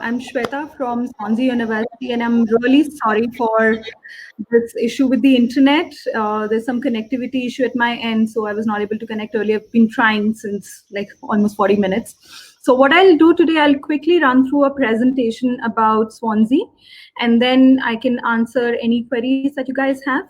I'm Shweta from Swansea University, and I'm really sorry for this issue with the internet. There's some connectivity issue at my end, so I was not able to connect earlier. I've been trying since like almost 40 minutes. So what I'll do today, I'll quickly run through a presentation about Swansea, and then I can answer any queries that you guys have.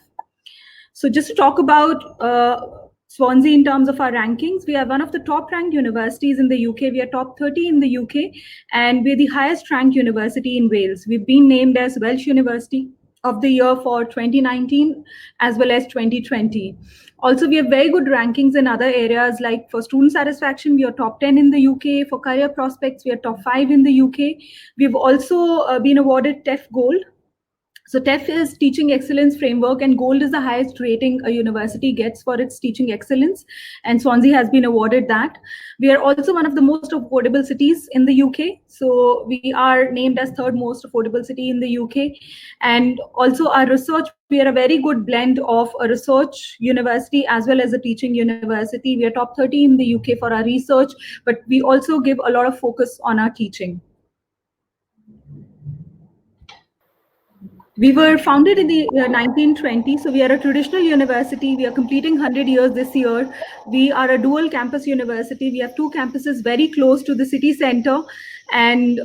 So just to talk about Swansea in terms of our rankings, we are one of the top ranked universities in the UK. We are top 30 in the UK, and we're the highest ranked university in Wales. We've been named as Welsh University of the Year for 2019 as well as 2020. Also, we have very good rankings in other areas, like for student satisfaction, we are top 10 in the UK. For career prospects, we are top 5 in the UK. We've also been awarded TEF Gold. So TEF is Teaching Excellence Framework, and Gold is the highest rating a university gets for its teaching excellence, and Swansea has been awarded that. We are also one of the most affordable cities in the UK. So we are named as third most affordable city in the UK. And also our research, we are a very good blend of a research university as well as a teaching university. We are top 30 in the UK for our research, but we also give a lot of focus on our teaching. We were founded in the 1920, so we are a traditional university. We are completing 100 years this year. We are a dual campus university. We have two campuses very close to the city center, and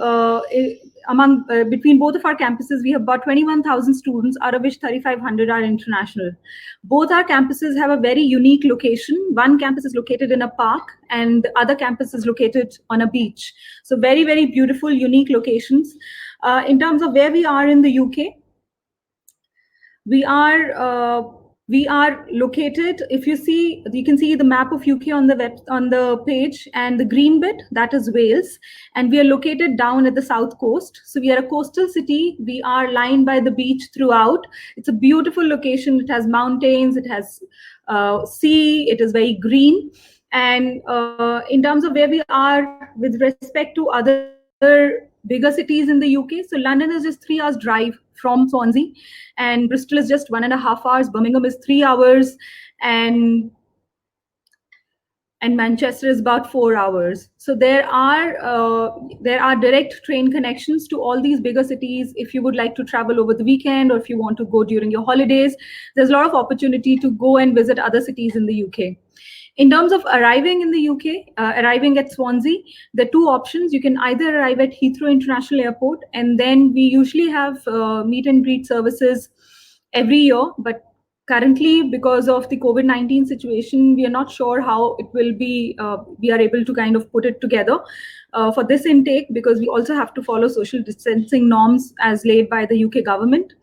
between both of our campuses, we have about 21,000 students, out of which 3,500 are international. Both our campuses have a very unique location. One campus is located in a park, and the other campus is located on a beach. So very, very beautiful, unique locations. In terms of where we are in the UK, we are located, if you see, you can see the map of UK on the page, and the green bit, that is Wales, and we are located down at the south coast. So we are a coastal city. We are lined by the beach throughout. It's a beautiful location. It has mountains, it has sea, it is very green. And in terms of where we are with respect to other bigger cities in the UK, so London is just 3 hours drive from Swansea, and Bristol is just 1.5 hours, Birmingham is 3 hours, and Manchester is about 4 hours. So there are direct train connections to all these bigger cities. If you would like to travel over the weekend, or if you want to go during your holidays, there's a lot of opportunity to go and visit other cities in the UK. In terms of arriving in the UK, arriving at Swansea, there are two options. You can either arrive at Heathrow International Airport, and then we usually have meet and greet services every year, but currently, because of the COVID-19 situation, we are not sure how it will be, we are able to kind of put it together for this intake, because we also have to follow social distancing norms as laid by the UK government.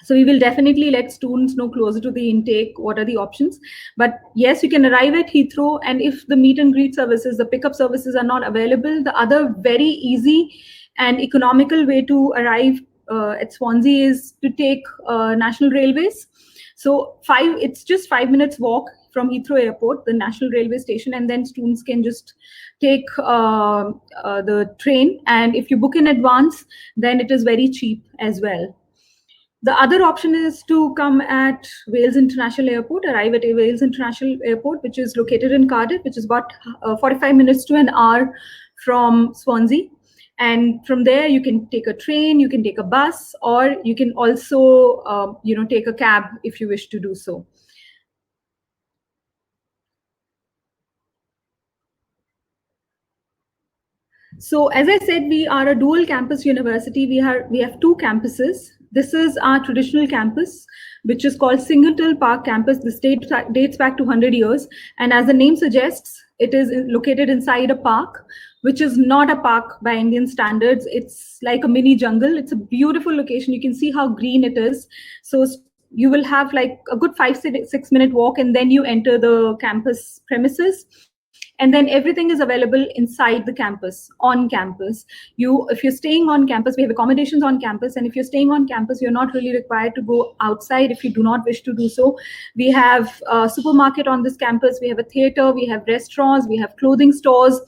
So we will definitely let students know closer to the intake what are the options. But yes, you can arrive at Heathrow, and if the meet and greet services, the pickup services are not available, the other very easy and economical way to arrive at Swansea is to take National Railways. So it's just 5 minutes walk from Heathrow Airport, the National Railway station, and then students can just take the train. And if you book in advance, then it is very cheap as well. The other option is to come at Wales International Airport, arrive at Wales International Airport, which is located in Cardiff, which is about 45 minutes to an hour from Swansea. And from there, you can take a train, you can take a bus, or you can also take a cab if you wish to do so. So as I said, we are a dual campus university. We have two campuses. This is our traditional campus, which is called Singleton Park campus. This dates back to 100 years. And as the name suggests, it is located inside a park, which is not a park by Indian standards. It's like a mini jungle. It's a beautiful location. You can see how green it is. So you will have like a good 5-6 minute walk, and then you enter the campus premises. And then everything is available inside the campus, on campus. If you're staying on campus, we have accommodations on campus. And if you're staying on campus, you're not really required to go outside if you do not wish to do so. We have a supermarket on this campus. We have a theater. We have restaurants. We have clothing stores.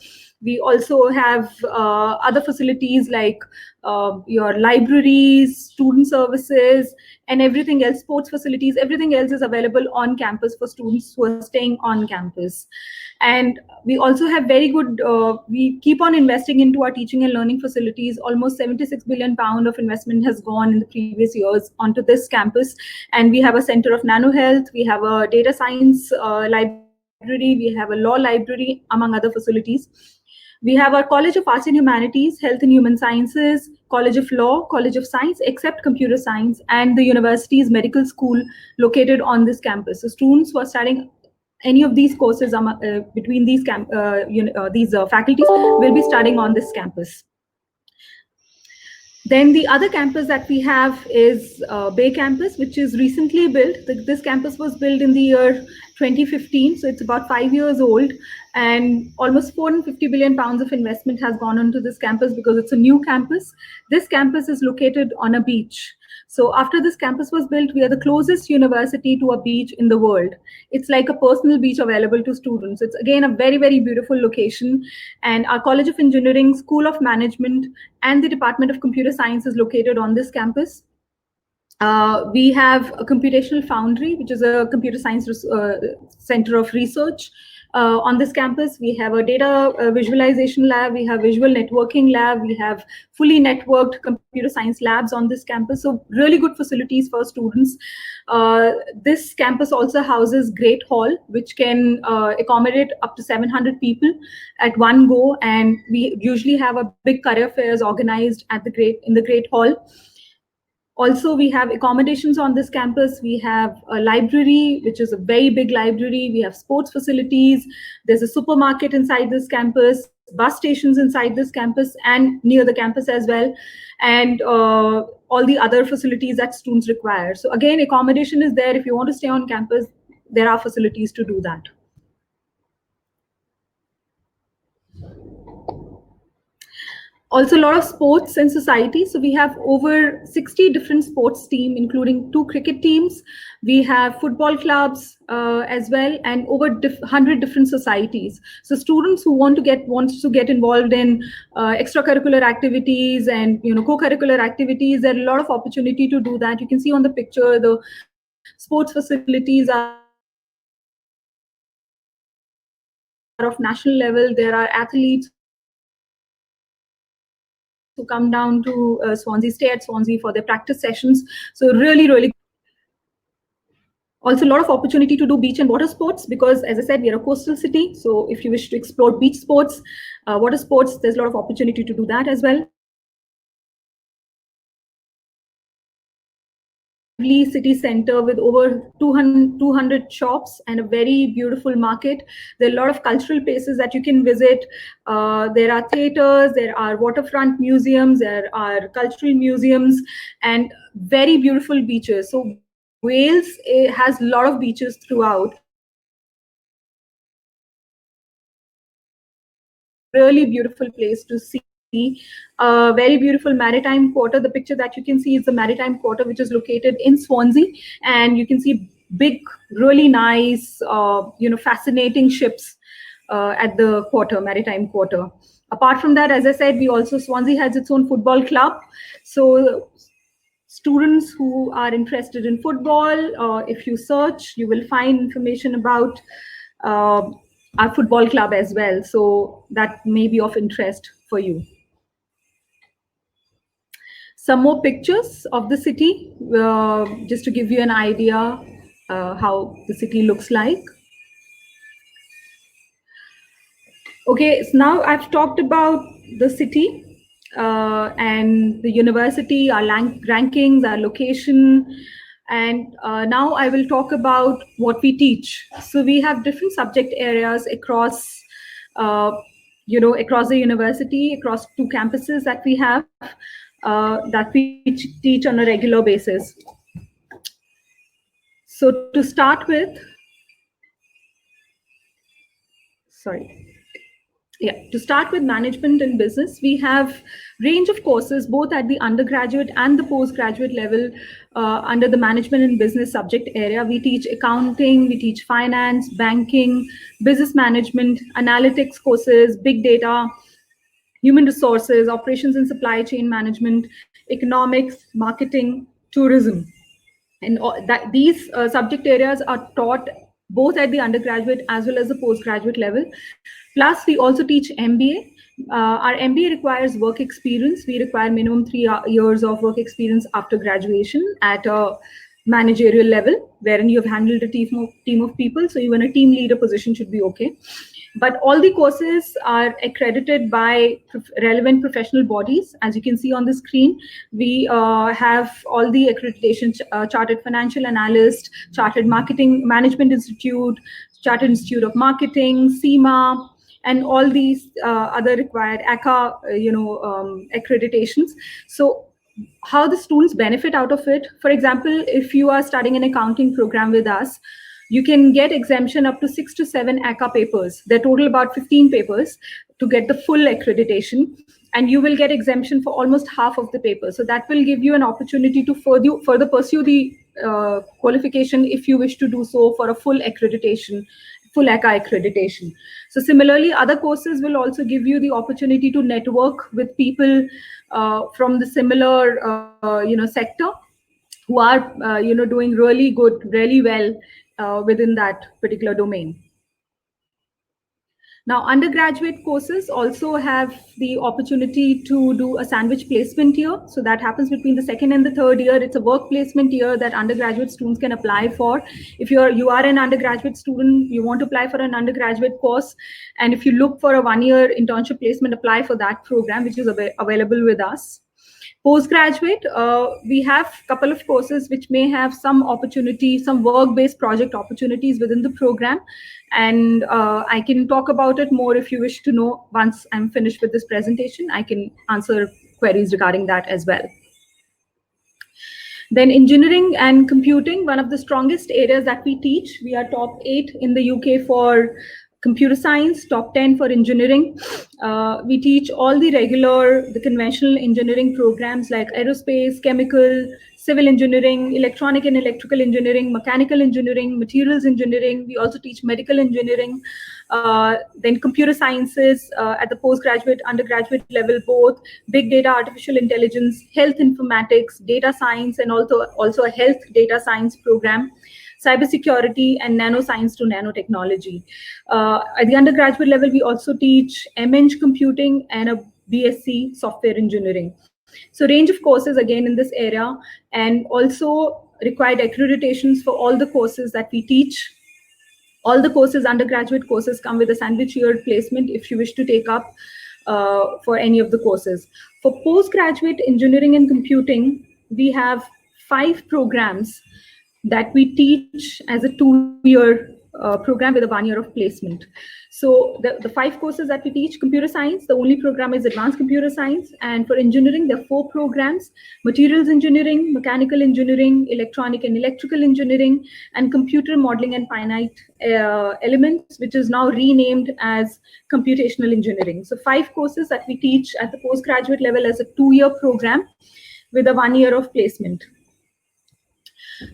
We also have other facilities like your libraries, student services, and everything else, sports facilities, everything else is available on campus for students who are staying on campus. And we also have very good, we keep on investing into our teaching and learning facilities. Almost 76 billion pound of investment has gone in the previous years onto this campus. And we have a center of nano health, we have a data science library, we have a law library, among other facilities. We have our College of Arts and Humanities, Health and Human Sciences, College of Law, College of Science, except Computer Science, and the university's medical school located on this campus. So students who are studying any of these courses between these faculties will be studying on this campus. Then the other campus that we have is Bay Campus, which is recently built. This campus was built in the year 2015, so it's about 5 years old, and almost 450 billion pounds of investment has gone onto this campus because it's a new campus. This campus is located on a beach. So after this campus was built, we are the closest university to a beach in the world. It's like a personal beach available to students. It's again a very, very beautiful location. And our College of Engineering, School of Management, and the Department of Computer Science is located on this campus. We have a computational foundry, which is a computer science center of research. On this campus, we have a data visualization lab, we have visual networking lab, we have fully networked computer science labs on this campus. So really good facilities for students. This campus also houses Great Hall, which can accommodate up to 700 people at one go. And we usually have a big career fairs organized at in the Great Hall. Also, we have accommodations on this campus. We have a library, which is a very big library. We have sports facilities. There's a supermarket inside this campus, bus stations inside this campus and near the campus as well, and all the other facilities that students require. So again, accommodation is there. If you want to stay on campus, there are facilities to do that. Also, a lot of sports and society. So we have over 60 different sports teams, including 2 cricket teams. We have football clubs as well, and over 100 different societies. So students who want to get involved in extracurricular activities and co-curricular activities, there are a lot of opportunity to do that. You can see on the picture the sports facilities are of national level. There are athletes who come down to Swansea, stay at Swansea for their practice sessions. So really, really. Also a lot of opportunity to do beach and water sports because, as I said, we are a coastal city. So if you wish to explore beach sports, water sports, there's a lot of opportunity to do that as well. City center with over 200 shops and a very beautiful market. There are a lot of cultural places that you can visit. There are theaters, there are waterfront museums, there are cultural museums, and very beautiful beaches. So Wales has a lot of beaches throughout. Really beautiful place to see. A very beautiful maritime quarter. The picture that you can see is the maritime quarter, which is located in Swansea, and you can see big, really nice, fascinating ships at the maritime quarter. Apart from that, as I said, Swansea has its own football club. So students who are interested in football, if you search, you will find information about our football club as well. So that may be of interest for you. Some more pictures of the city, just to give you an idea how the city looks like. Okay, so now I've talked about the city and the university, our rankings, our location, and now I will talk about what we teach. So we have different subject areas across, across the university, across 2 campuses that we have. That we teach on a regular basis. So to start with, Yeah, to start with management and business, we have range of courses both at the undergraduate and the postgraduate level under the management and business subject area. We teach accounting, we teach finance, banking, business management, analytics courses, big data, human resources, operations and supply chain management, economics, marketing, tourism. And these subject areas are taught both at the undergraduate as well as the postgraduate level. Plus, we also teach MBA. Our MBA requires work experience. We require minimum 3 years of work experience after graduation at a managerial level, wherein you have handled a team of people. So even a team leader position should be okay. But all the courses are accredited by relevant professional bodies. As you can see on the screen, we have all the accreditation: Chartered Financial Analyst, Chartered Marketing Management Institute, Chartered Institute of Marketing, CIMA, and all these other required ACA, accreditations. So how the students benefit out of it: for example, if you are studying an accounting program with us, you can get exemption up to 6 to 7 ACA papers. They're total about 15 papers to get the full accreditation, and you will get exemption for almost half of the papers. So that will give you an opportunity to further pursue the qualification if you wish to do so for a full accreditation, full ACA accreditation. So similarly, other courses will also give you the opportunity to network with people from the similar sector, who are doing really good, really well within that particular domain. Now, undergraduate courses also have the opportunity to do a sandwich placement year. So that happens between the second and the third year. It's a work placement year that undergraduate students can apply for. If you are an undergraduate student, you want to apply for an undergraduate course, and if you look for a 1-year internship placement, apply for that program, which is available with us. Postgraduate, we have a couple of courses which may have some opportunity, some work-based project opportunities within the program. And I can talk about it more if you wish to know. Once I'm finished with this presentation, I can answer queries regarding that as well. Then engineering and computing, one of the strongest areas that we teach. We are top 8 in the UK for computer science, top 10 for engineering. We teach all the conventional engineering programs like aerospace, chemical, civil engineering, electronic and electrical engineering, mechanical engineering, materials engineering. We also teach medical engineering, then computer sciences at the postgraduate, undergraduate level, both big data, artificial intelligence, health informatics, data science, and also a health data science program, cybersecurity, and nanoscience to nanotechnology. At the undergraduate level, we also teach MEng computing and a BSc software engineering. So range of courses again in this area, and also required accreditations for all the courses that we teach. All the courses, undergraduate courses, come with a sandwich year placement if you wish to take up for any of the courses. For postgraduate engineering and computing, we have 5 programs that we teach as a 2-year program with a 1 year of placement. So the 5 courses that we teach: computer science, the only program is advanced computer science. And for engineering, there are 4 programs: materials engineering, mechanical engineering, electronic and electrical engineering, and computer modeling and finite elements, which is now renamed as computational engineering. So 5 courses that we teach at the postgraduate level as a 2-year program with a 1 year of placement.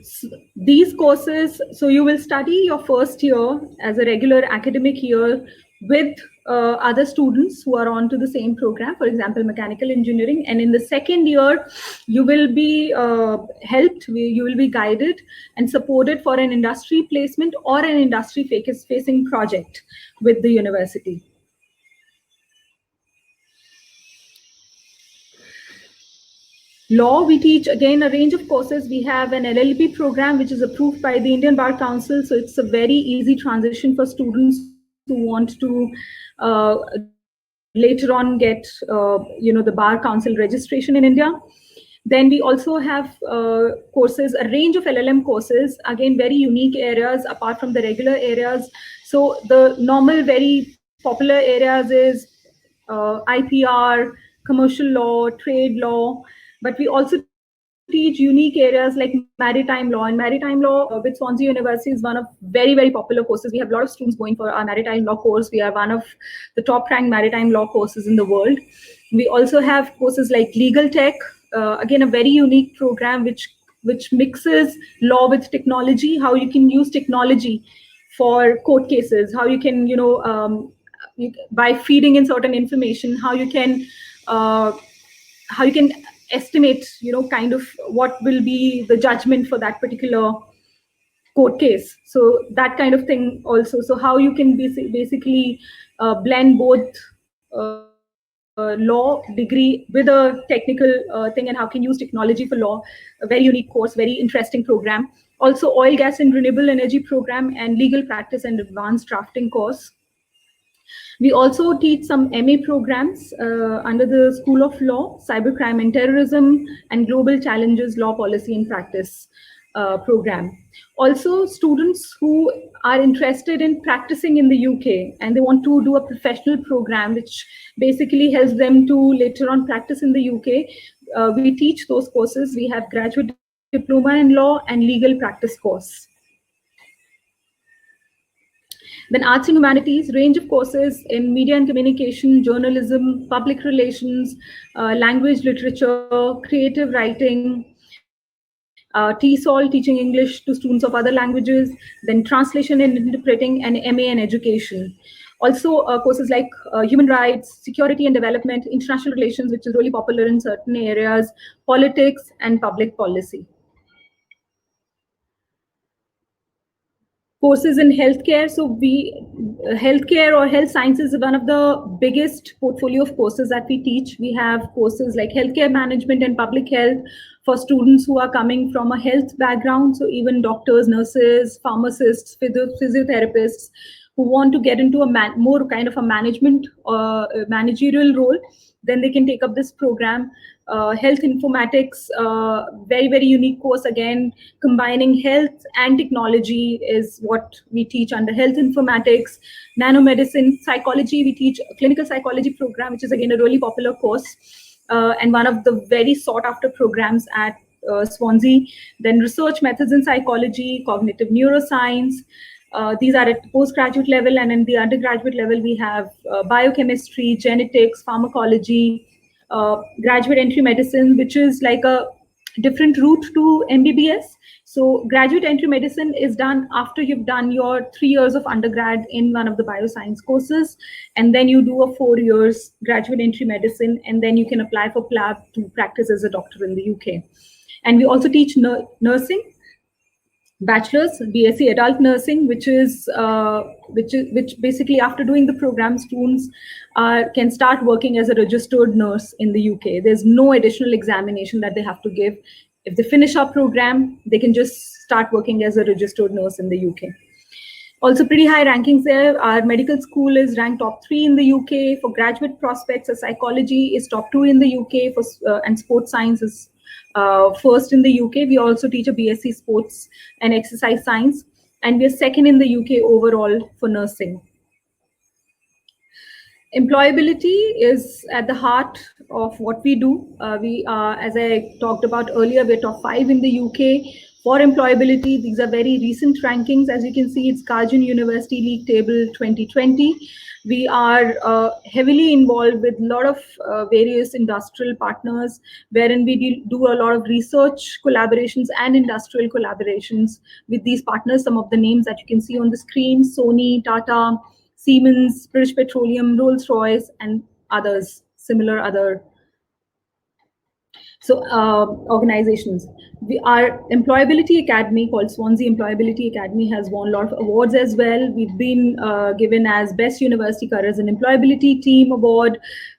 So these courses, so you will study your first year as a regular academic year with other students who are on to the same program, for example, mechanical engineering. And in the second year, you will be helped, you will be guided and supported for an industry placement or an industry facing project with the university. Law, we teach again a range of courses. We have an LLB program which is approved by the Indian Bar Council, so it's a very easy transition for students who want to later on get the Bar Council registration in India. Then we also have courses, a range of LLM courses, again very unique areas apart from the regular areas. So the normal very popular areas is IPR, commercial law, trade law, but we also teach unique areas like maritime law. And maritime law with Swansea University is one of very, very popular courses. We have a lot of students going for our maritime law course. We are one of the top ranked maritime law courses in the world. We also have courses like legal tech, again, a very unique program which mixes law with technology, how you can use technology for court cases, how you can, by feeding in certain information, how you can estimate, kind of what will be the judgment for that particular court case. So that kind of thing also. So how you can basically blend both law degree with a technical thing, and how can use technology for law. A very unique course, very interesting program. Also oil, gas and renewable energy program, and legal practice and advanced drafting course. We also teach some MA programs under the School of Law, Cybercrime and Terrorism, and Global Challenges Law Policy and Practice program. Also, students who are interested in practicing in the UK and they want to do a professional program, which basically helps them to later on practice in the UK, we teach those courses. We have graduate diploma in law and legal practice course. Then arts and humanities, range of courses in media and communication, journalism, public relations, language, literature, creative writing, TESOL, teaching English to students of other languages, then translation and interpreting, and MA in education. Also courses like human rights, security and development, international relations, which is really popular in certain areas, politics and public policy. Courses in healthcare. So healthcare or health sciences is one of the biggest portfolio of courses that we teach. We have courses like healthcare management and public health for students who are coming from a health background. So even doctors, nurses, pharmacists, physiotherapists who want to get into a more kind of a management or managerial role, then they can take up this program. Health informatics, very, very unique course, again, combining health and technology is what we teach under health informatics. Nanomedicine, psychology, we teach a clinical psychology program, which is again a really popular course and one of the very sought after programs at Swansea. Then research methods in psychology, cognitive neuroscience. These are at postgraduate level, and in the undergraduate level, we have biochemistry, genetics, pharmacology, graduate entry medicine, which is like a different route to MBBS. So graduate entry medicine is done after you've done your 3 years of undergrad in one of the bioscience courses, and then you do a 4 years graduate entry medicine, and then you can apply for PLAB to practice as a doctor in the UK. And we also teach nursing, bachelor's, BSc adult nursing, which basically after doing the program, students can start working as a registered nurse in the UK. There's no additional examination that they have to give. If they finish our program, they can just start working as a registered nurse in the UK. Also pretty high rankings there. Our medical school is ranked top 3 in the UK. For graduate prospects, psychology is top 2 in the UK, and sports science is first in the UK. We also teach a BSc sports and exercise science, and we are second in the UK overall for nursing. Employability is at the heart of what we do. We are, as I talked about earlier, we're top 5 in the UK for employability. These are very recent rankings. As you can see, it's Cargin University League Table 2020. We are heavily involved with a lot of various industrial partners, wherein we do a lot of research collaborations and industrial collaborations with these partners. Some of the names that you can see on the screen: Sony, Tata, Siemens, British Petroleum, Rolls-Royce, and others, similar other organizations. Our Employability Academy, called Swansea Employability Academy, has won a lot of awards as well. We've been given as Best University Careers and Employability Team Award,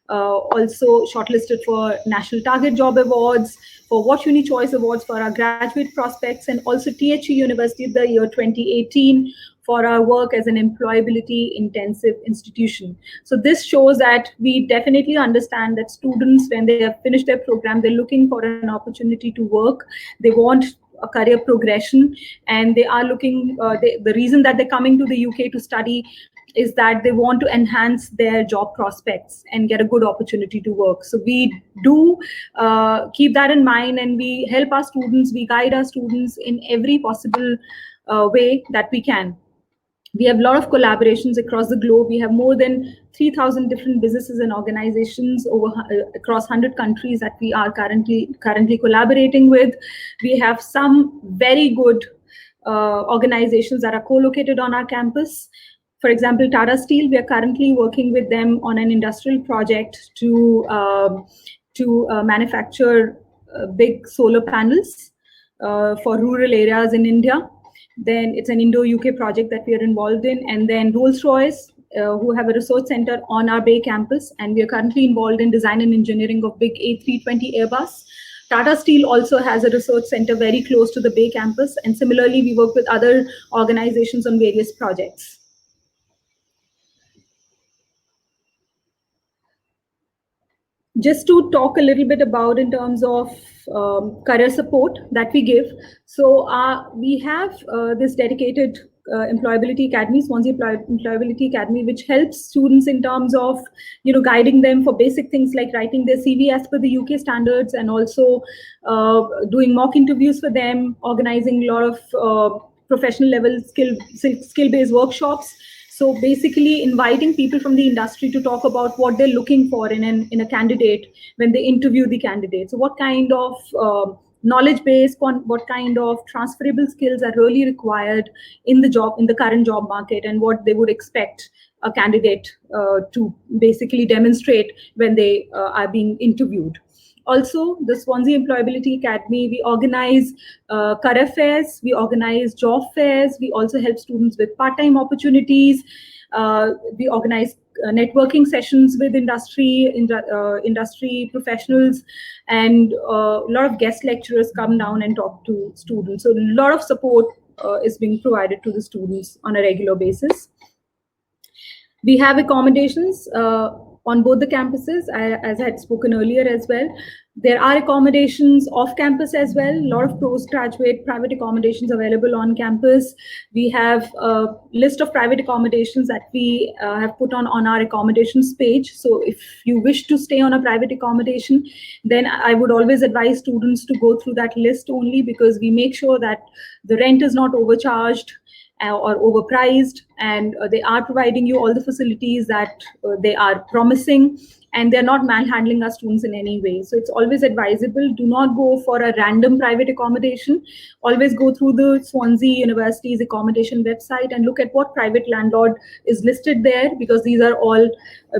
also shortlisted for National Target Job Awards, for What Uni Choice Awards for our graduate prospects, and also THE University of the Year 2018 for our work as an employability intensive institution. So this shows that we definitely understand that students, when they have finished their program, they're looking for an opportunity to work. They want a career progression, and they are looking, the reason that they're coming to the UK to study is that they want to enhance their job prospects and get a good opportunity to work. So we do keep that in mind, and we help our students, we guide our students in every possible way that we can. We have a lot of collaborations across the globe. We have more than 3,000 different businesses and organizations across 100 countries that we are currently collaborating with. We have some very good organizations that are co-located on our campus. For example, Tata Steel, we are currently working with them on an industrial project to manufacture big solar panels for rural areas in India. Then it's an Indo-UK project that we are involved in. And then Rolls-Royce, who have a research center on our Bay campus, and we are currently involved in design and engineering of big A320 Airbus. Tata Steel also has a research center very close to the Bay campus. And similarly, we work with other organizations on various projects. Just to talk a little bit about in terms of career support that we give. So we have this dedicated Employability Academy, Swansea Employability Academy, which helps students in terms of, guiding them for basic things like writing their CV as per the UK standards, and also doing mock interviews for them, organizing a lot of professional level skill-based workshops. So basically inviting people from the industry to talk about what they're looking for in a candidate when they interview the candidate. So what kind of knowledge base, what kind of transferable skills are really required in the current job market, and what they would expect a candidate to basically demonstrate when they are being interviewed. Also, the Swansea Employability Academy, we organize career fairs, we organize job fairs, we also help students with part-time opportunities, we organize networking sessions with industry professionals, and a lot of guest lecturers come down and talk to students. So a lot of support is being provided to the students on a regular basis. We have accommodations on both the campuses, as I had spoken earlier as well. There are accommodations off campus as well. A lot of postgraduate private accommodations available on campus. We have a list of private accommodations that we have put on our accommodations page. So if you wish to stay on a private accommodation, then I would always advise students to go through that list only, because we make sure that the rent is not overcharged or overpriced, and they are providing you all the facilities that they are promising, and they're not manhandling our students in any way. So it's always advisable, do not go for a random private accommodation. Always go through the Swansea University's accommodation website and look at what private landlord is listed there, because these are all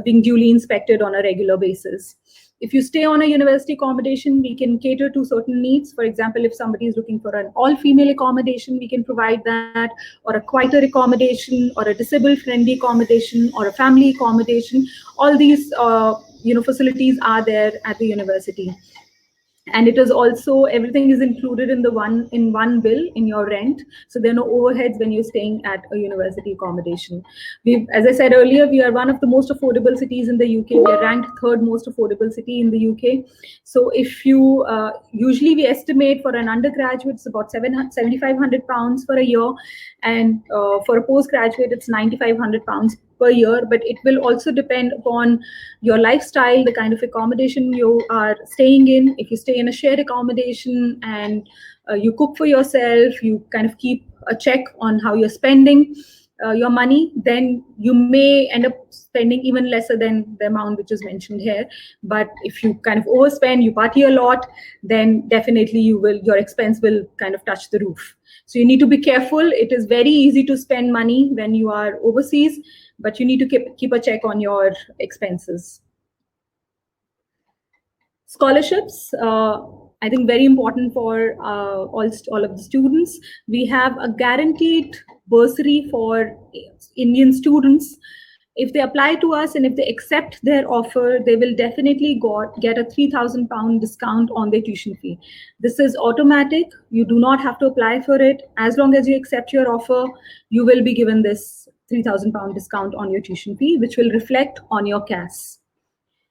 being duly inspected on a regular basis. If you stay on a university accommodation, we can cater to certain needs. For example, if somebody is looking for an all-female accommodation, we can provide that, or a quieter accommodation, or a disabled-friendly accommodation, or a family accommodation. All these facilities are there at the university. And it is also, everything is included in one bill in your rent. So there are no overheads when you're staying at a university accommodation. As I said earlier, we are one of the most affordable cities in the UK. We are ranked third most affordable city in the UK. So if you, usually we estimate for an undergraduate, it's about £7,500 for a year. And for a postgraduate, it's £9,500 per year, but it will also depend upon your lifestyle, the kind of accommodation you are staying in. If you stay in a shared accommodation and you cook for yourself, you kind of keep a check on how you're spending your money, then you may end up spending even lesser than the amount which is mentioned here. But if you kind of overspend, you party a lot, then definitely your expense will kind of touch the roof. So you need to be careful. It is very easy to spend money when you are overseas, but you need to keep a check on your expenses. Scholarships, I think very important for all of the students. We have a guaranteed bursary for Indian students. If they apply to us and if they accept their offer, they will definitely get a £3,000 discount on their tuition fee. This is automatic. You do not have to apply for it. As long as you accept your offer, you will be given this £3,000 discount on your tuition fee, which will reflect on your CAS.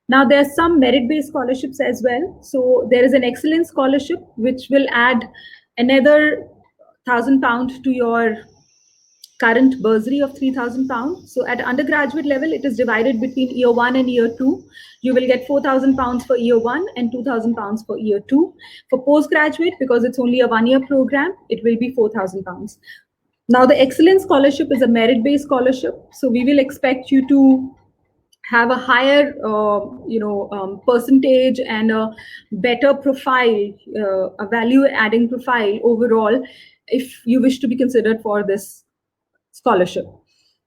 Now, there are some merit-based scholarships as well. So there is an excellence scholarship, which will add another £1,000 to your current bursary of £3,000. So at undergraduate level, it is divided between year 1 and year 2. You will get £4,000 for year 1 and £2,000 for year 2. For postgraduate, because it's only a 1-year program, it will be £4,000. Now, the Excellence Scholarship is a merit-based scholarship. So we will expect you to have a higher percentage and a better profile, a value adding profile overall, if you wish to be considered for this scholarship.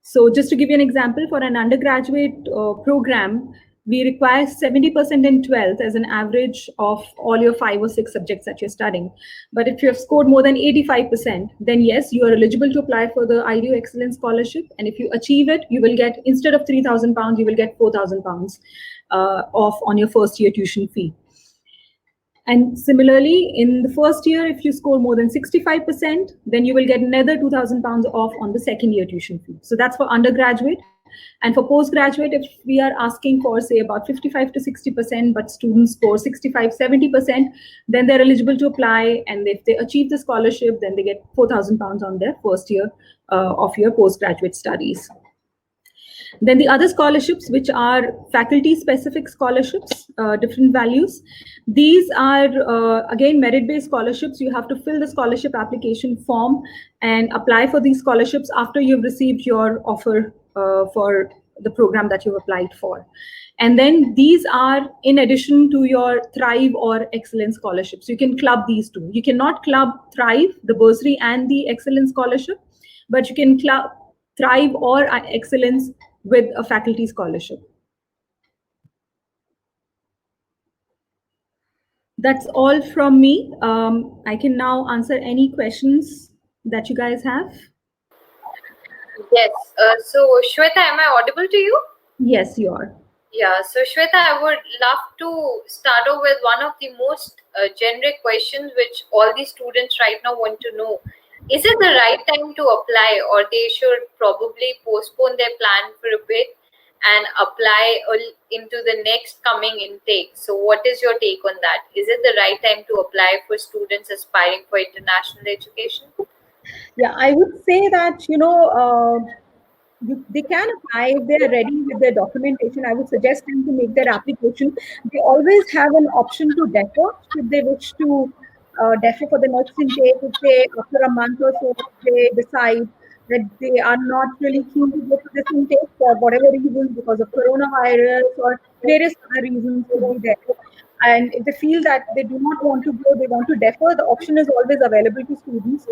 So just to give you an example, for an undergraduate program, we require 70% in 12th as an average of all your 5 or 6 subjects that you're studying. But if you have scored more than 85%, then yes, you are eligible to apply for the IDU Excellence Scholarship. And if you achieve it, you will get, instead of £3,000, you will get £4,000 off on your first year tuition fee. And similarly, in the first year, if you score more than 65%, then you will get another £2,000 off on the second year tuition fee. So that's for undergraduate. And for postgraduate, if we are asking for, say, about 55 to 60%, but students score 65, 70%, then they're eligible to apply. And if they achieve the scholarship, then they get £4,000 on their first year of your postgraduate studies. Then the other scholarships, which are faculty-specific scholarships, different values. These are, again, merit-based scholarships. You have to fill the scholarship application form and apply for these scholarships after you've received your offer for the program that you've applied for. And then these are in addition to your Thrive or Excellence scholarships. You can club these two. You cannot club Thrive, the bursary, and the Excellence scholarship, but you can club Thrive or Excellence with a faculty scholarship. That's all from me. I can now answer any questions that you guys have. Yes. So Shweta, am I audible to you? Yes, you are. Yeah. So Shweta, I would love to start off with one of the most generic questions which all the students right now want to know. Is it the right time to apply, or they should probably postpone their plan for a bit and apply into the next coming intake? So what is your take on that? Is it the right time to apply for students aspiring for international education? Yeah, I would say that, they can apply if they are ready with their documentation. I would suggest them to make their application. They always have an option to defer if they wish to defer for the next intake. If they, after a month or so, they decide that they are not really keen to go to this intake for whatever reasons, because of coronavirus or various other reasons could be there. And if they feel that they do not want to go, they want to defer, the option is always available to students.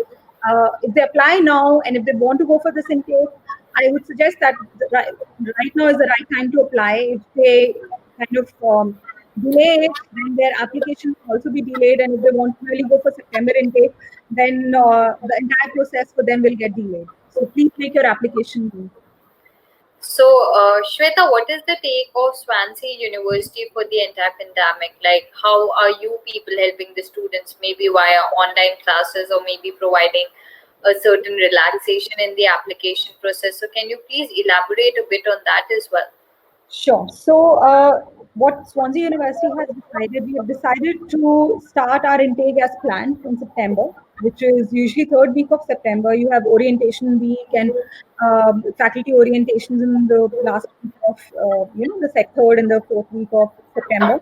If they apply now and if they want to go for this intake, I would suggest that right now is the right time to apply. If they kind of delay it, then their application will also be delayed. And if they want to really go for September intake, then the entire process for them will get delayed. So please make your application now. So, Shweta, what is the take of Swansea University for the entire pandemic? Like, how are you people helping the students, maybe via online classes or maybe providing a certain relaxation in the application process? So can you please elaborate a bit on that as well? Sure. So what Swansea University has decided, we have decided to start our intake as planned in September, which is usually third week of September. You have orientation week and faculty orientations in the last week of, the third and the fourth week of September.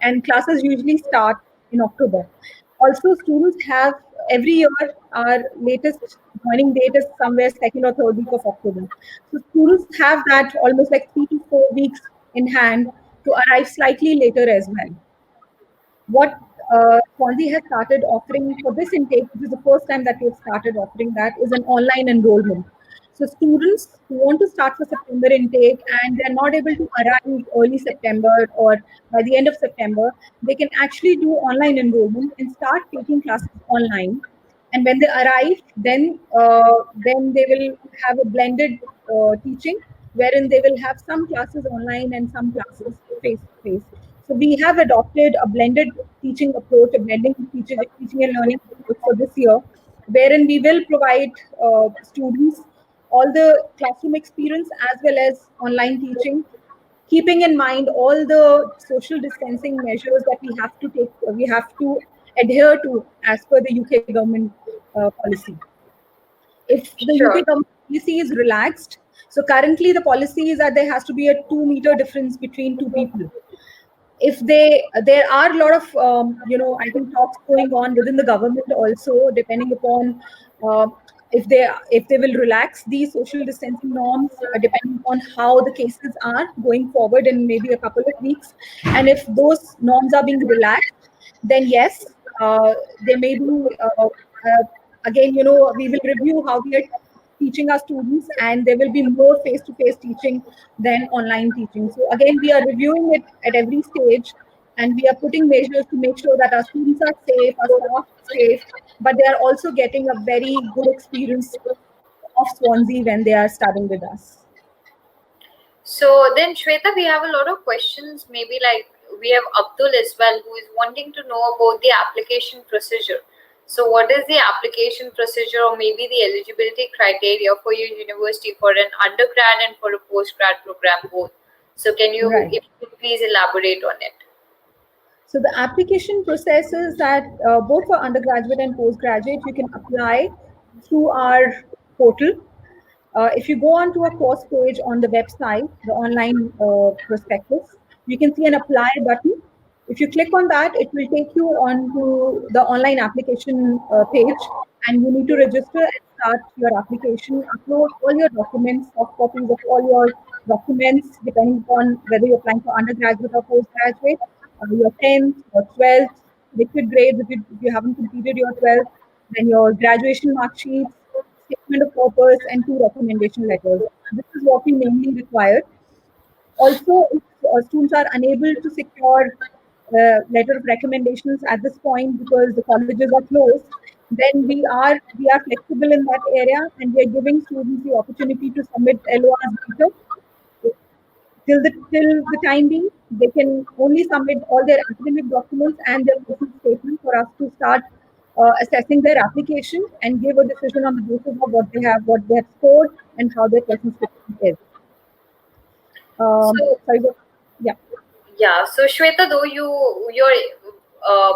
And classes usually start in October. Also, students have every year, our latest joining date is somewhere second or third week of October. So students have that almost like 3 to 4 weeks in hand to arrive slightly later as well. What Swansea has started offering for this intake, which is the first time that we've started offering that, is an online enrollment. So students who want to start for September intake and they're not able to arrive early September or by the end of September, they can actually do online enrollment and start taking classes online. And when they arrive, then they will have a blended teaching, wherein they will have some classes online and some classes face-to-face. So we have adopted a blended teaching approach, a blending teaching and learning approach for this year, wherein we will provide students all the classroom experience as well as online teaching, keeping in mind all the social distancing measures that we have to adhere to as per the UK government policy. If the UK government policy is relaxed. So currently the policy is that there has to be a 2-meter difference between two people. If there are a lot of I think talks going on within the government also, depending upon if they will relax these social distancing norms, depending on how the cases are going forward in maybe a couple of weeks. And if those norms are being relaxed, then yes, there may be again, we will review how we are teaching our students, and there will be more face-to-face teaching than online teaching. So again, we are reviewing it at every stage, and we are putting measures to make sure that our students are safe, our staff is safe, but they are also getting a very good experience of Swansea when they are studying with us. So then, Shweta, we have a lot of questions. Maybe like we have Abdul as well, who is wanting to know about the application procedure. So what is the application procedure, or maybe the eligibility criteria for your university for an undergrad and for a postgrad program both? So can you, Right. if you could please elaborate on it? So the application process is that both for undergraduate and postgraduate, you can apply through our portal. If you go onto a course page on the website, the online prospectus, you can see an apply button. If you click on that, it will take you onto the online application page, and you need to register and start your application, upload all your documents, soft copies of all your documents, depending on whether you're applying for undergraduate or postgraduate, your 10th or 12th, liquid grades if you haven't completed your 12th, then your graduation mark sheets, statement of purpose, and 2 recommendation letters. This is what we mainly require. Also, if students are unable to secure letter of recommendations at this point because the colleges are closed, then we are flexible in that area, and we are giving students the opportunity to submit LORs later. Till the time being, they can only submit all their academic documents and their personal statement for us to start assessing their application and give a decision on the basis of what they have scored, and how their personal statement is. Yeah. Yeah. So Shweta, though your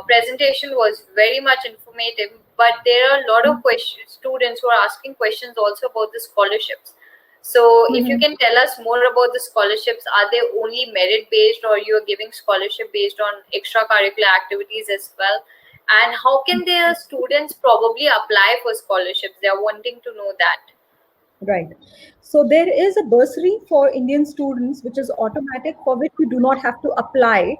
presentation was very much informative, but there are a lot of students who are asking questions also about the scholarships. So if you can tell us more about the scholarships, are they only merit based, or you are giving scholarship based on extracurricular activities as well? And how can their students probably apply for scholarships? They are wanting to know that. Right. So there is a bursary for Indian students, which is automatic, for which you do not have to apply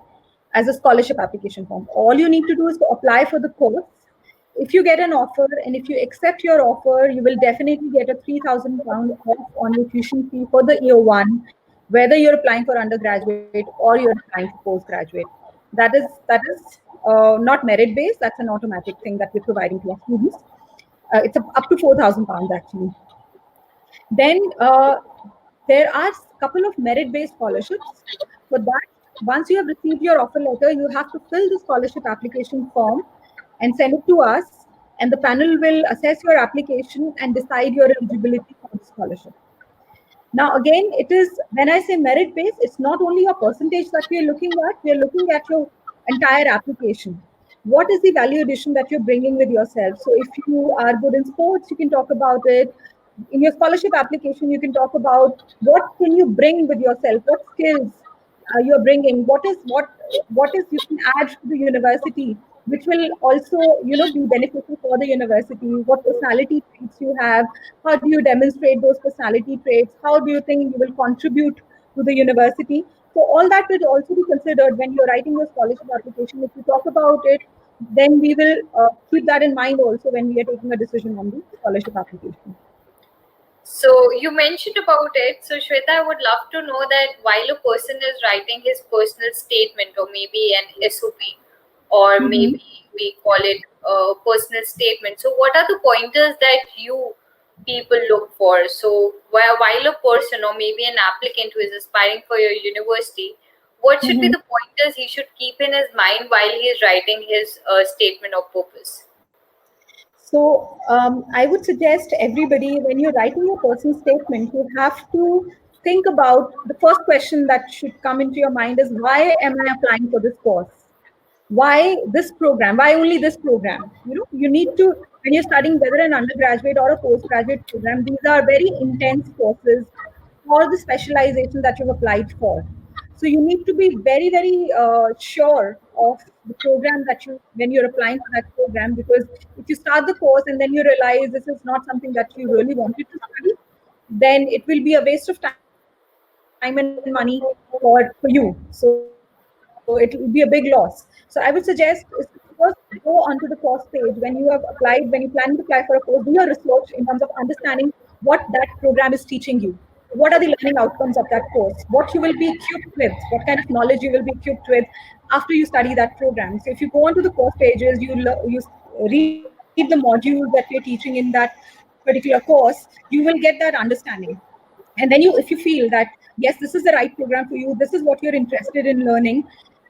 as a scholarship application form. All you need to do is to apply for the course. If you get an offer, and if you accept your offer, you will definitely get a £3,000 off on your tuition fee for the year 1, whether you're applying for undergraduate or you're applying for postgraduate. That is not merit based. That's an automatic thing that we're providing to our students. It's up to £4,000 actually. Then there are a couple of merit-based scholarships. For that, once you have received your offer letter, you have to fill the scholarship application form and send it to us, and the panel will assess your application and decide your eligibility for the scholarship. Now, again, it is, when I say merit-based, it's not only your percentage that we are looking at your entire application. What is the value addition that you're bringing with yourself? So if you are good in sports, you can talk about it. In your scholarship application, you can talk about what can you bring with yourself, what skills you're bringing, what is you can add to the university, which will also be beneficial for the university. What personality traits you have, how do you demonstrate those personality traits, how do you think you will contribute to the university. So all that will also be considered when you're writing your scholarship application. If you talk about it, then we will keep that in mind also when we are taking a decision on the scholarship application. So you mentioned about it. So Shweta, I would love to know that while a person is writing his personal statement, or maybe an SOP, or maybe we call it a personal statement. So what are the pointers that you people look for? So while a person, or maybe an applicant who is aspiring for your university, what should be the pointers he should keep in his mind while he is writing his statement of purpose? So I would suggest everybody, when you're writing your personal statement, you have to think about the first question that should come into your mind is, why am I applying for this course? why this program, why only this program. You need to, when you're studying whether an undergraduate or a postgraduate program, these are very intense courses for the specialization that you've applied for. So you need to be very, very sure of the program that you, when you're applying for that program, because if you start the course and then you realize this is not something that you really wanted to study, then it will be a waste of time and money for you. So it will be a big loss. So I would suggest is to first go onto the course page when you have applied, when you plan to apply for a course, do your research in terms of understanding what that program is teaching you. What are the learning outcomes of that course? What you will be equipped with? What kind of knowledge you will be equipped with after you study that program? So if you go onto the course pages, read the modules that we're teaching in that particular course, you will get that understanding. And then if you feel that yes, this is the right program for you, this is what you're interested in learning,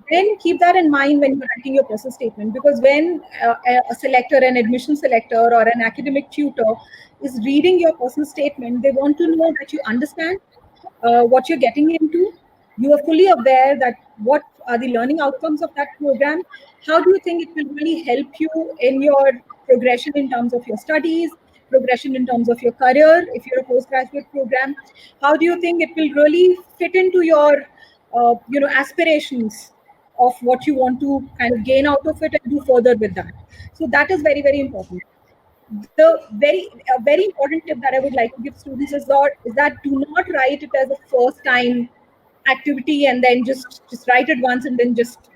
then keep that in mind when you're writing your personal statement. Because when a selector, an admission selector or an academic tutor is reading your personal statement, they want to know that you understand what you're getting into. You are fully aware that what are the learning outcomes of that program. How do you think it will really help you in your progression in terms of your studies, progression in terms of your career, if you're a postgraduate program? How do you think it will really fit into your aspirations of what you want to kind of gain out of it and do further with that? So that is very, very important. A very important tip that I would like to give students is that do not write it as a first time activity and then just write it once and then just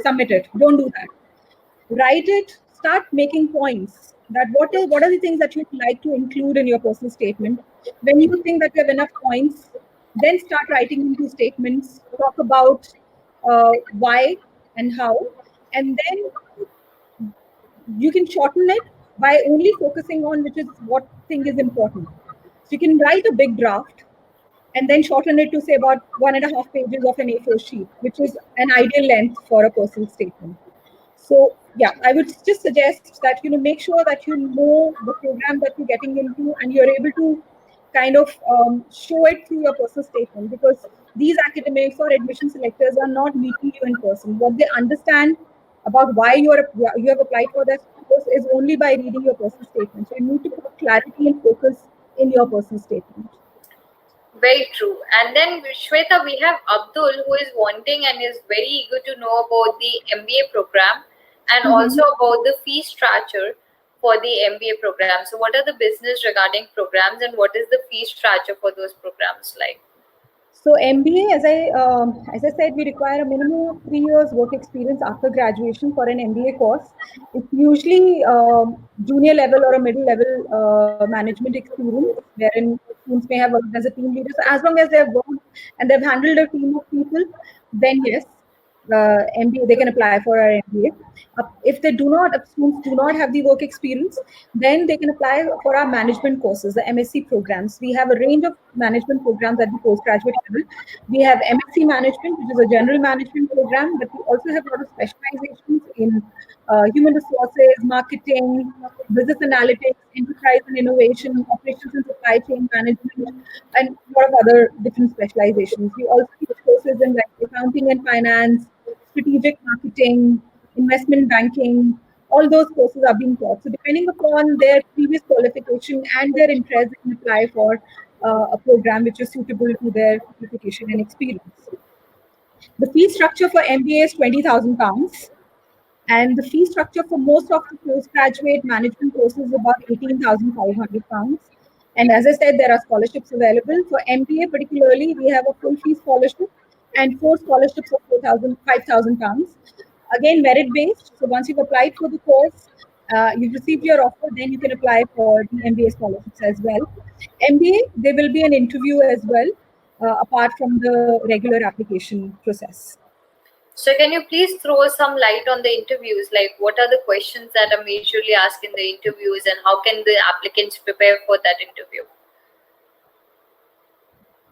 submit it. Don't do that. Write it, start making points, that what are the things that you'd like to include in your personal statement. When you think that you have enough points, then start writing into statements, talk about why and how, and then you can shorten it by only focusing on which is what thing is important. So you can write a big draft and then shorten it to say about 1.5 pages of an A4 sheet, which is an ideal length for a personal statement. So yeah, I would just suggest that make sure that you know the program that you're getting into and you're able to kind of show it through your personal statement, because these academics or admission selectors are not meeting you in person. What they understand about why you have applied for that course is only by reading your personal statement. So you need to put clarity and focus in your personal statement. Very true. And then Shweta, we have Abdul, who is wanting and is very eager to know about the MBA program and also about the fee structure for the MBA program. So what are the business regarding programs and what is the fee structure for those programs like? So MBA, as I said, we require a minimum of 3 years work experience after graduation for an MBA course. It's usually junior level or a middle level management experience, wherein students may have worked as a team leader. So as long as they have worked and they've handled a team of people, then yes, MBA, they can apply for our MBA. If students do not have the work experience, then they can apply for our management courses, the MSc programs. We have a range of management programs at the postgraduate level. We have MSc management, which is a general management program, but we also have a lot of specializations in human resources, marketing, business analytics, enterprise and innovation, operations and supply chain management, and a lot of other different specializations. We also teach courses in like accounting and finance, strategic marketing, investment banking. All those courses are being taught. So depending upon their previous qualification and their interest, they can apply for a program which is suitable to their qualification and experience. The fee structure for MBA is £20,000. And the fee structure for most of the postgraduate management courses is about £18,500. And as I said, there are scholarships available. For MBA particularly, we have a full fee scholarship and 4 scholarships of £5,000. Again, merit-based. So once you've applied for the course, you've received your offer, then you can apply for the MBA scholarships as well. MBA, there will be an interview as well, apart from the regular application process. So can you please throw some light on the interviews? Like what are the questions that are majorly asked in the interviews and how can the applicants prepare for that interview?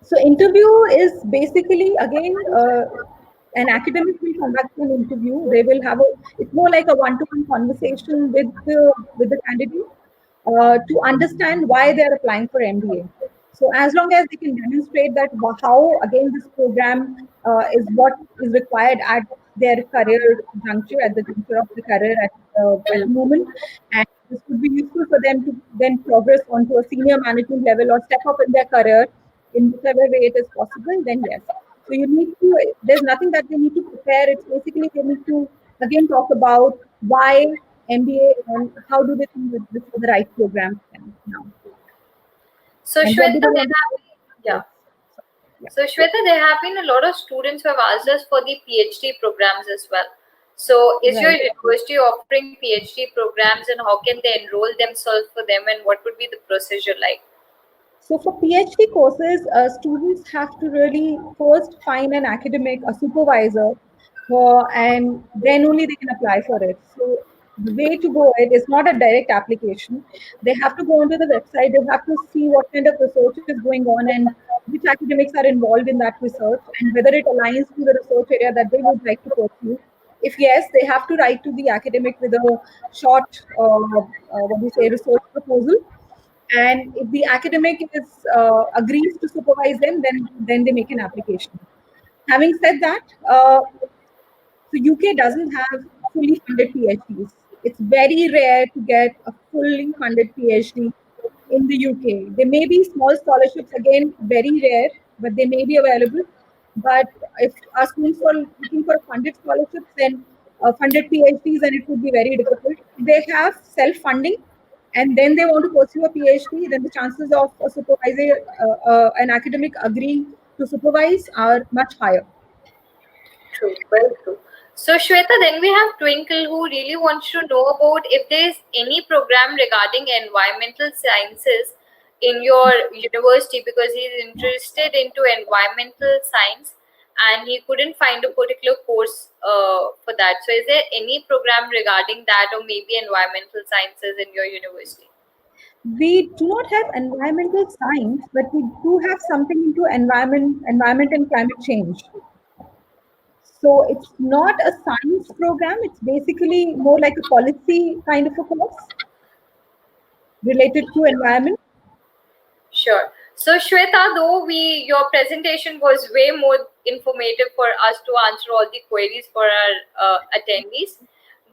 So interview is basically, again, an academic will conduct an interview. They will have it's more like a one-to-one conversation with the candidate to understand why they're applying for MBA. So as long as they can demonstrate that how again this program is what is required at their career juncture, at the juncture of the career at the moment, and this would be useful for them to then progress onto a senior management level or step up in their career in whichever way it is possible, then yes. So you need to, there's nothing that they need to prepare. It's basically they need to again talk about why MBA and how do they think that this is the right program for them now. So And what do Shweta, they there want to have been, yeah. Yeah. So Shweta, there have been a lot of students who have asked us for the PhD programs as well. So is your Right. university offering PhD programs, and how can they enroll themselves for them, and what would be the procedure like? So for PhD courses, students have to really first find an academic, a supervisor, and then only they can apply for it. So the way to go it is not a direct application. They have to go onto the website. They have to see what kind of research is going on and which academics are involved in that research and whether it aligns to the research area that they would like to pursue. If yes, they have to write to the academic with a short, what do you say, research proposal, and if the academic is agrees to supervise them, then they make an application. Having said that, so UK doesn't have fully funded PhDs. It's very rare to get a fully funded PhD in the UK. There may be small scholarships, again, very rare, but they may be available. But if our students are looking for funded scholarships, then funded PhDs, then it would be very difficult. If they have self-funding and then they want to pursue a PhD, then the chances of a supervisor, an academic agreeing to supervise are much higher. True, very true. So Shweta, then we have Twinkle, who really wants to know about if there is any program regarding environmental sciences in your university, because he is interested into environmental science and he couldn't find a particular course for that. So is there any program regarding that, or maybe environmental sciences in your university? We do not have environmental science, but we do have something into environment and climate change. So it's not a science program. It's basically more like a policy kind of a course related to environment. Sure. So Shweta, though your presentation was way more informative for us to answer all the queries for our attendees,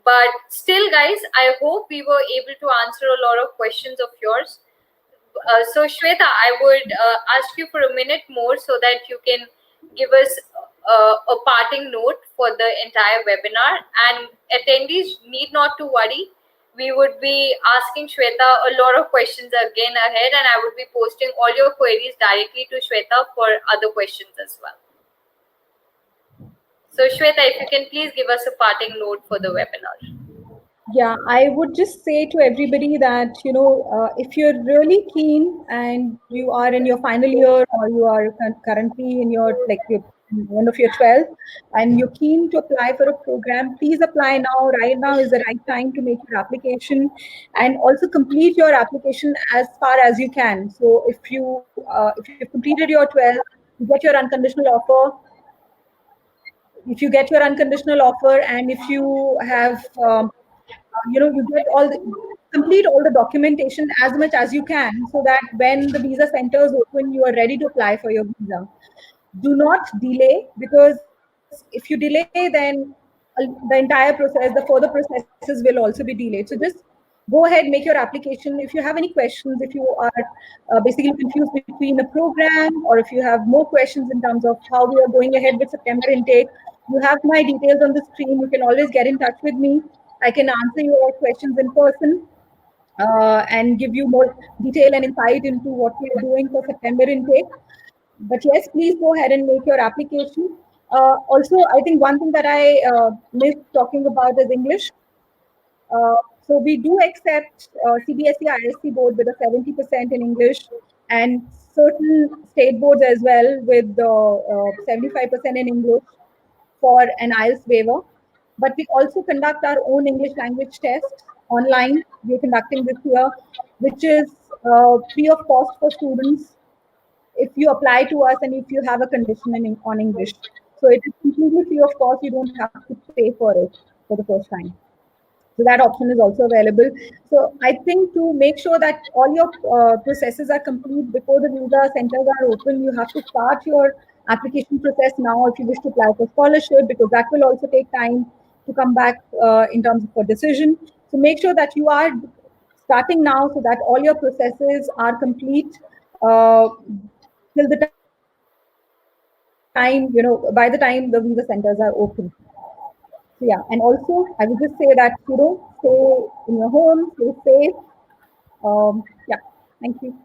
but still, guys, I hope we were able to answer a lot of questions of yours. So Shweta, I would ask you for a minute more so that you can give us a parting note for the entire webinar, and attendees need not to worry. We would be asking Shweta a lot of questions again ahead, and I would be posting all your queries directly to Shweta for other questions as well. So Shweta, if you can please give us a parting note for the webinar. Yeah, I would just say to everybody that, if you're really keen and you are in your final year or you are currently in your, like, one of your 12 and you're keen to apply for a program, please apply now. Right now is the right time to make your application, and also complete your application as far as you can. So if you've completed your 12, you get your unconditional offer. If you get your unconditional offer and if you have you get complete all the documentation as much as you can, so that when the visa centers open, you are ready to apply for your visa. Do not delay, because if you delay, then the entire process, the further processes will also be delayed. So just go ahead, make your application. If you have any questions, if you are basically confused between the program, or if you have more questions in terms of how we are going ahead with September intake, you have my details on the screen. You can always get in touch with me. I can answer your questions in person and give you more detail and insight into what we are doing for September intake. But yes, please go ahead and make your application. Also, I think one thing that I missed talking about is English. So we do accept CBSE ISC board with a 70% in English, and certain state boards as well with 75% in English for an IELTS waiver. But we also conduct our own English language test online. We're conducting this year, which is free of cost for students if you apply to us and if you have a condition on English. So it is completely free of cost. You don't have to pay for it for the first time. So that option is also available. So I think to make sure that all your processes are complete before the visa centers are open, you have to start your application process now if you wish to apply for scholarship, because that will also take time to come back in terms of a decision. So make sure that you are starting now so that all your processes are complete till the time, by the time the visa centers are open. So yeah, and also I would just say that, stay in your home, stay safe. Yeah, thank you.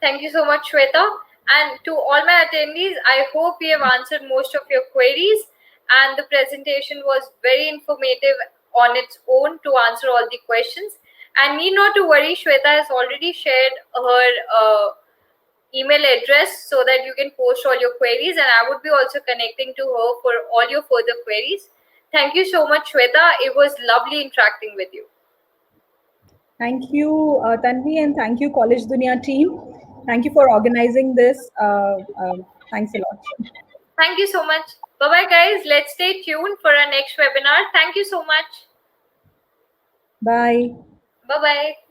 Thank you so much, Shweta. And to all my attendees, I hope we have answered most of your queries, and the presentation was very informative on its own to answer all the questions. And need not to worry, Shweta has already shared her email address so that you can post all your queries, and I would be also connecting to her for all your further queries. Thank you so much, Shweta. It was lovely interacting with you. Thank you, Tanvi, and thank you, College Dunia team. Thank you for organizing this. Thanks a lot. Thank you so much. Bye-bye, guys. Let's stay tuned for our next webinar. Thank you so much. Bye. Bye-bye.